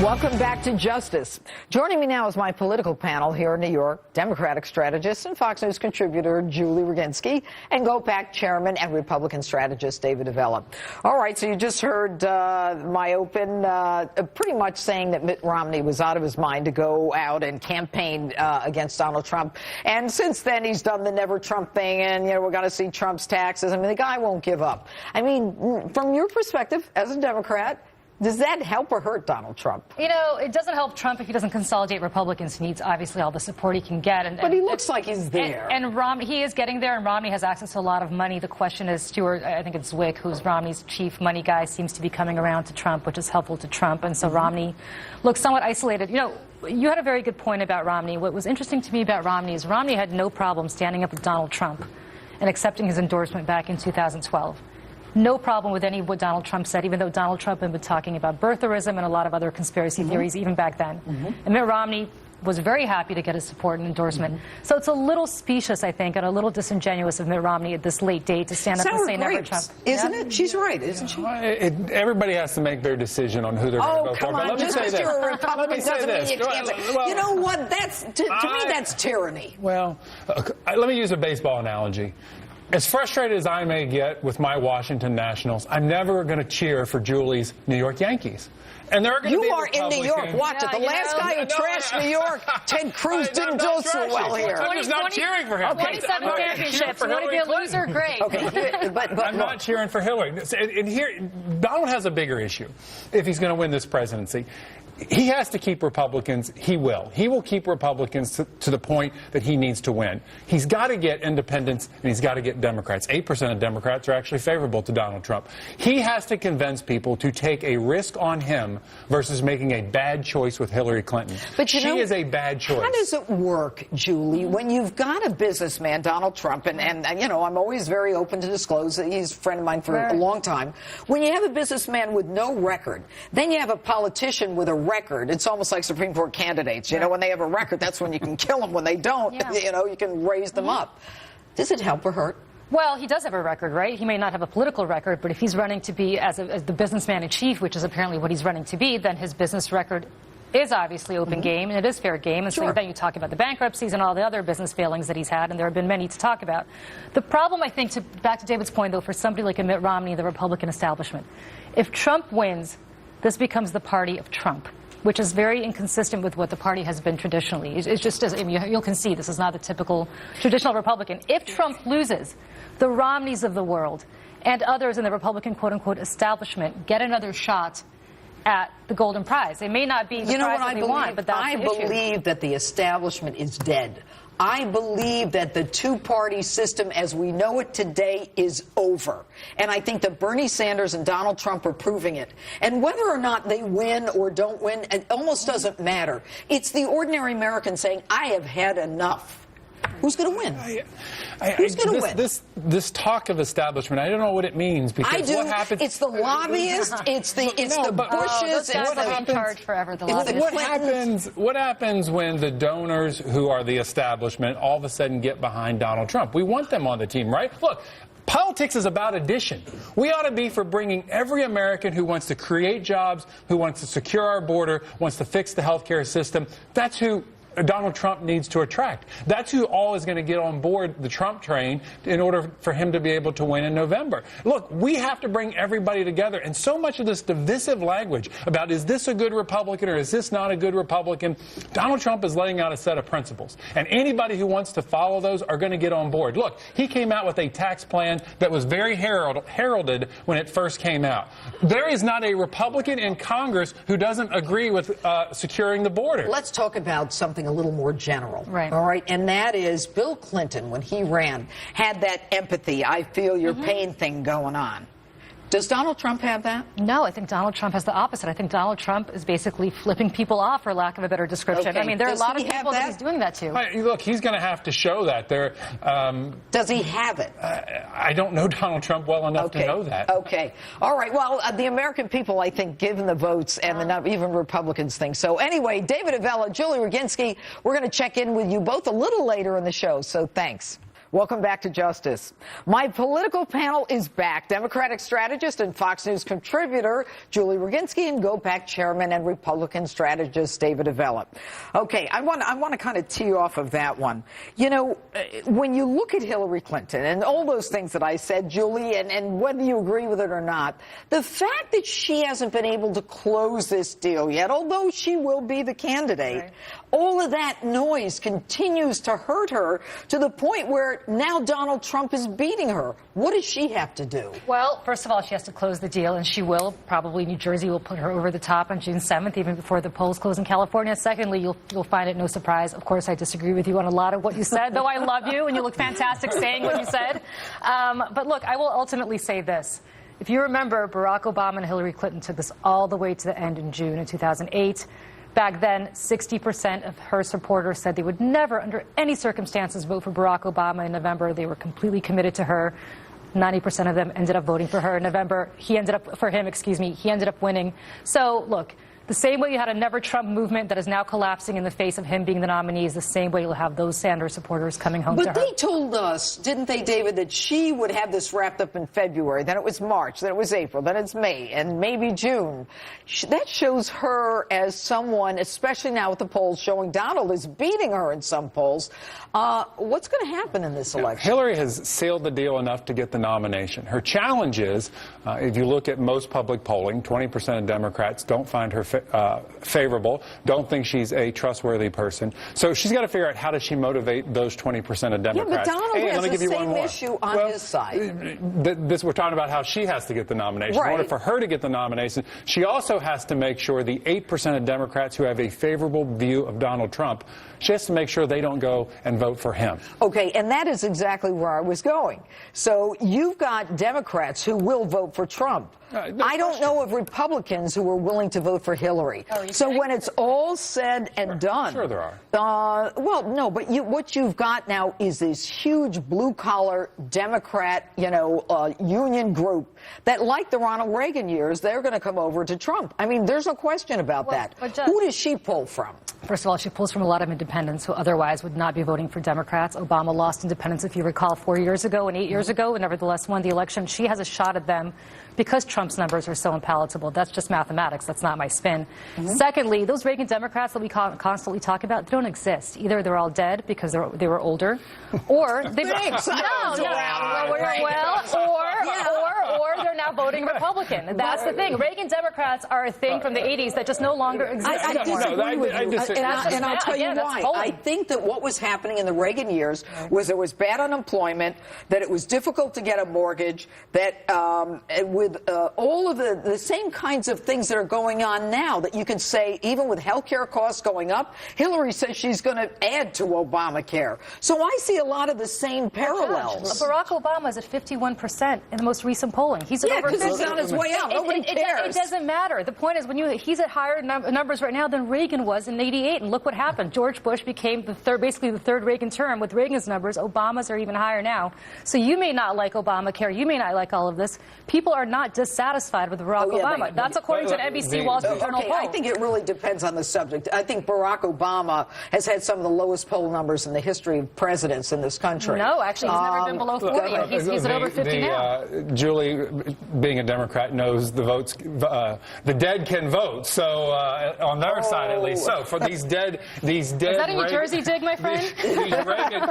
Welcome back to Justice. Joining me now is my political panel here in New York, Democratic strategist and Fox News contributor Julie Roginsky, and GOPAC chairman and Republican strategist David Avella. All right, so you just heard my open, pretty much saying that Mitt Romney was out of his mind to go out and campaign against Donald Trump. And since then, he's done the never Trump thing, and, you know, we're going to see Trump's taxes. I mean, the guy won't give up. I mean, from your perspective as a Democrat, does that help or hurt Donald Trump? You know, it doesn't help Trump if he doesn't consolidate Republicans. He needs, obviously, all the support he can get. But he looks like he's there. And Romney, he is getting there, and Romney has access to a lot of money. The question is, Stuart, I think it's Zwick, who's Romney's chief money guy, seems to be coming around to Trump, which is helpful to Trump. And so Romney looks somewhat isolated. You know, you had a very good point about Romney. What was interesting to me about Romney is Romney had no problem standing up with Donald Trump and accepting his endorsement back in 2012. No problem with any of what Donald Trump said, even though Donald Trump had been talking about birtherism and a lot of other conspiracy theories even back then. And Mitt Romney was very happy to get his support and endorsement. So it's a little specious, I think, and a little disingenuous of Mitt Romney at this late date to stand up and say never Trump. Isn't it? She's right, isn't she? Everybody has to make their decision on who they're going to go for. Oh, come on. But let me say this. You're a Republican doesn't mean you can't say. Well, you know what? That's, to me, that's tyranny. Well, let me use a baseball analogy. As frustrated as I may get with my Washington Nationals, I'm never going to cheer for Julie's New York Yankees. And they're going to be You are in New York. Watch it. The last guy who trashed New York, Ted Cruz, didn't do so well here. I'm just not cheering for him. 27 championships. You want to be a loser? Great. Okay, but I'm not cheering for Hillary. And here, Donald has a bigger issue if he's going to win this presidency. He has to keep Republicans. He will. He will keep Republicans to the point that he needs to win. He's got to get independents, and he's got to get Democrats. 8% of Democrats are actually favorable to Donald Trump. He has to convince people to take a risk on him versus making a bad choice with Hillary Clinton. But she is a bad choice. How does it work, Julie, when you've got a businessman, Donald Trump, and you know, I'm always very open to disclose that he's a friend of mine for a long time. When you have a businessman with no record, then you have a politician with a record. It's almost like Supreme Court candidates. You know, when they have a record, that's when you can kill them. When they don't, you know, you can raise them up. Does it help or hurt? Well, he does have a record, right? He may not have a political record, but if he's running to be as the businessman in chief, which is apparently what he's running to be, then his business record is obviously open game, and it is fair game. And so then you talk about the bankruptcies and all the other business failings that he's had, and there have been many to talk about. The problem, I think, back to David's point, though, for somebody like Mitt Romney, the Republican establishment, if Trump wins, this becomes the party of Trump, which is very inconsistent with what the party has been traditionally. It just doesn't. I mean, you'll concede this is not the typical traditional Republican. If Trump loses, the Romneys of the world and others in the Republican quote-unquote establishment get another shot at the golden prize. It may not be the prize that we want, but that's the issue. I believe that the establishment is dead. I believe that the two-party system as we know it today is over. And I think that Bernie Sanders and Donald Trump are proving it. And whether or not they win or don't win, it almost doesn't matter. It's the ordinary American saying, I have had enough. Who's going to win? Who's going to win? This talk of establishment, I don't know what it means. Because I do. What happens, it's the lobbyists. It's the Bushes. It's in charge forever. The lobbyists. What happens when the donors who are the establishment all of a sudden get behind Donald Trump? We want them on the team, right? Look. Politics is about addition. We ought to be for bringing every American who wants to create jobs, who wants to secure our border, wants to fix the healthcare system. That's who Donald Trump needs to attract. That's who all is going to get on board the Trump train in order for him to be able to win in November. Look, we have to bring everybody together. And so much of this divisive language about is this a good Republican or is this not a good Republican, Donald Trump is laying out a set of principles. And anybody who wants to follow those are going to get on board. Look, he came out with a tax plan that was very heralded when it first came out. There is not a Republican in Congress who doesn't agree with securing the border. Let's talk about something a little more general. Right. All right. And that is Bill Clinton, when he ran, had that empathy, I feel your pain thing going on. Does Donald Trump have that? No, I think Donald Trump has the opposite. I think Donald Trump is basically flipping people off, for lack of a better description. Okay. I mean, there are a lot of people that he's doing that to. Look, he's going to have to show that. Does he have it? I don't know Donald Trump well enough to know that. Okay. All right. Well, the American people, I think, given the votes, and not even Republicans think so. Anyway, David Avella, Julie Roginsky, we're going to check in with you both a little later in the show, so thanks. Welcome back to Justice. My political panel is back. Democratic strategist and Fox News contributor Julie Roginsky and GOPAC chairman and Republican strategist David Avella. Okay, I want to kind of tee off of that one. You know, when you look at Hillary Clinton and all those things that I said, Julie, and whether you agree with it or not, the fact that she hasn't been able to close this deal yet, although she will be the candidate, right, all of that noise continues to hurt her to the point where now Donald Trump is beating her. What does she have to do? Well, first of all, she has to close the deal, and she will. Probably New Jersey will put her over the top on June 7th, even before the polls close in California. Secondly, you'll find it no surprise. Of course, I disagree with you on a lot of what you said, though I love you, and you look fantastic saying what you said. But look, I will ultimately say this. If you remember, Barack Obama and Hillary Clinton took this all the way to the end in June of 2008. Back then, 60% of her supporters said they would never, under any circumstances, vote for Barack Obama in November. They were completely committed to her. 90% of them ended up voting for her in November. He ended up winning. So, look, the same way you had a Never Trump movement that is now collapsing in the face of him being the nominee is the same way you'll have those Sanders supporters coming home to her. But they told us, didn't they, David, that she would have this wrapped up in February, then it was March, then it was April, then it's May, and maybe June. That shows her as someone, especially now with the polls showing Donald is beating her in some polls. What's going to happen in this election? Hillary has sealed the deal enough to get the nomination. Her challenge is, if you look at most public polling, 20% of Democrats don't find her favorable, don't think she's a trustworthy person. So she's got to figure out how does she motivate those 20% of Democrats. Yeah, but Donald has the same issue on his side. We're talking about how she has to get the nomination. Right. In order for her to get the nomination, she also has to make sure the 8% of Democrats who have a favorable view of Donald Trump, she has to make sure they don't go and vote for him. Okay, and that is exactly where I was going. So you've got Democrats who will vote for Trump. I don't know of Republicans who are willing to vote for Hillary. So when it's all said and done, sure there are. Well, no, but what you've got now is this huge blue-collar Democrat, union group that, like the Ronald Reagan years, they're going to come over to Trump. I mean, there's no question about that. Who does she pull from? First of all, she pulls from a lot of independents who otherwise would not be voting for Democrats. Obama lost independents, if you recall, 4 years ago and 8 years ago, and nevertheless won the election. She has a shot at them because Trump's numbers are so unpalatable. That's just mathematics. That's not my spin. Secondly, those Reagan Democrats that we constantly talk about, they don't exist. Either they're all dead because they were older, or or they're now voting Republican. That's the thing. Reagan Democrats are a thing from the 80s that just no longer exists anymore. I disagree with you, and I'll tell you why. I think that what was happening in the Reagan years was there was bad unemployment, that it was difficult to get a mortgage, that with all of the same kinds of things that are going on now, that you can say, even with health care costs going up, Hillary says she's going to add to Obamacare. So I see a lot of the same parallels. Barack Obama is at 51% in the most recent polling. He's at over 50%. He's on his way out. Nobody cares. It doesn't matter. The point is, he's at higher numbers right now than Reagan was in '88, and look what happened. George Bush became basically the third Reagan term. With Reagan's numbers, Obama's are even higher now. So you may not like Obamacare. You may not like all of this. People are not dissatisfied with Barack Obama. That's according to an NBC Wall Street Journal poll. I think it really depends on the subject. I think Barack Obama has had some of the lowest poll numbers in the history of presidents in this country. No, actually, he's never been below 40. He's at over 50 now. Julie, being a Democrat, knows the votes. The dead can vote. So on their side, at least. So for these dead. Is that a New Jersey dig, my friend?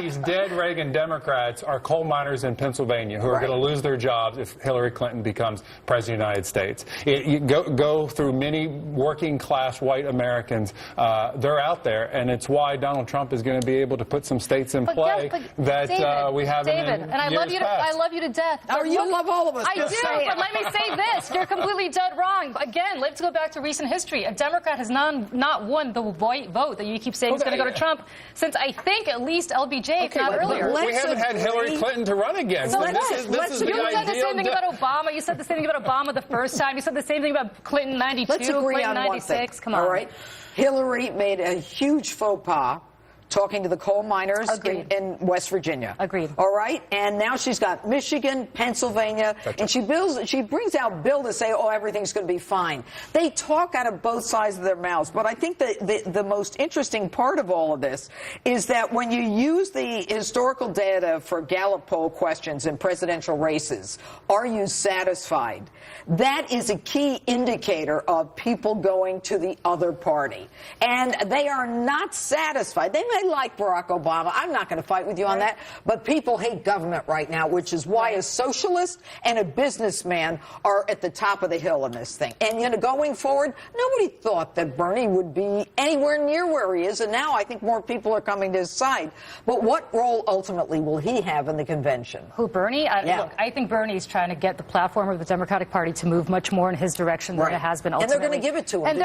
These dead Reagan Democrats are coal miners in Pennsylvania who are going to lose their jobs if Hillary Clinton becomes president of the United States. You go through many working class white Americans. They're out there, and it's why Donald Trump is going to be able to put some states in play that we haven't in years past. I love you to death. You love all of us. I do, but let me say this. You're completely dead wrong. Again, let's go back to recent history. A Democrat has not won the white vote that you keep saying is going to go to Trump since, I think, at least LBJ, if not earlier. We haven't had Hillary Clinton to run against. So this is the you said the same thing about Obama. You said the same thing about Obama the first time. You said the same thing about Clinton 92, Let's agree Clinton on 96. One thing. Come on. All right. Hillary made a huge faux pas talking to the coal miners Agreed. in West Virginia. Agreed. All right? And now she's got Michigan, Pennsylvania, and she brings out bill to say, oh, everything's going to be fine. They talk out of both sides of their mouths. But I think that the most interesting part of all of this is that when you use the historical data for Gallup poll questions in presidential races, are you satisfied? That is a key indicator of people going to the other party. And they are not satisfied. They may like Barack Obama. I'm not going to fight with you on that. But people hate government right now, which is why a socialist and a businessman are at the top of the hill in this thing. And, you know, going forward, nobody thought that Bernie would be anywhere near where he is. And now I think more people are coming to his side. But what role ultimately will he have in the convention? Who, Bernie? Look, I think Bernie's trying to get the platform of the Democratic Party to move much more in his direction than it has been ultimately. And they're going to give it to him. And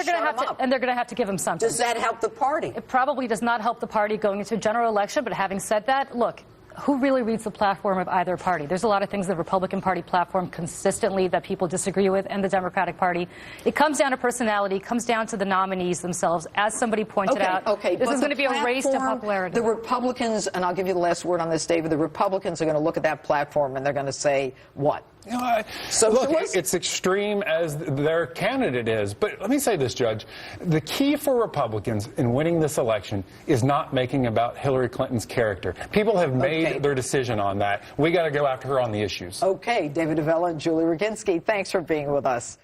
they're going to have to give him something. Does that help the party? It probably does not help the party going into a general election, but having said that, look, who really reads the platform of either party? There's a lot of things the Republican Party platform consistently that people disagree with, and the Democratic Party. It comes down to personality, comes down to the nominees themselves. As somebody pointed out, this is going to be a race to popularity. The Republicans, and I'll give you the last word on this, David, the Republicans are going to look at that platform and they're going to say, what? You know, look, it's extreme as their candidate is. But let me say this, Judge. The key for Republicans in winning this election is not making about Hillary Clinton's character. People have made their decision on that. We got to go after her on the issues. Okay, David Avella and Julie Roginsky, thanks for being with us.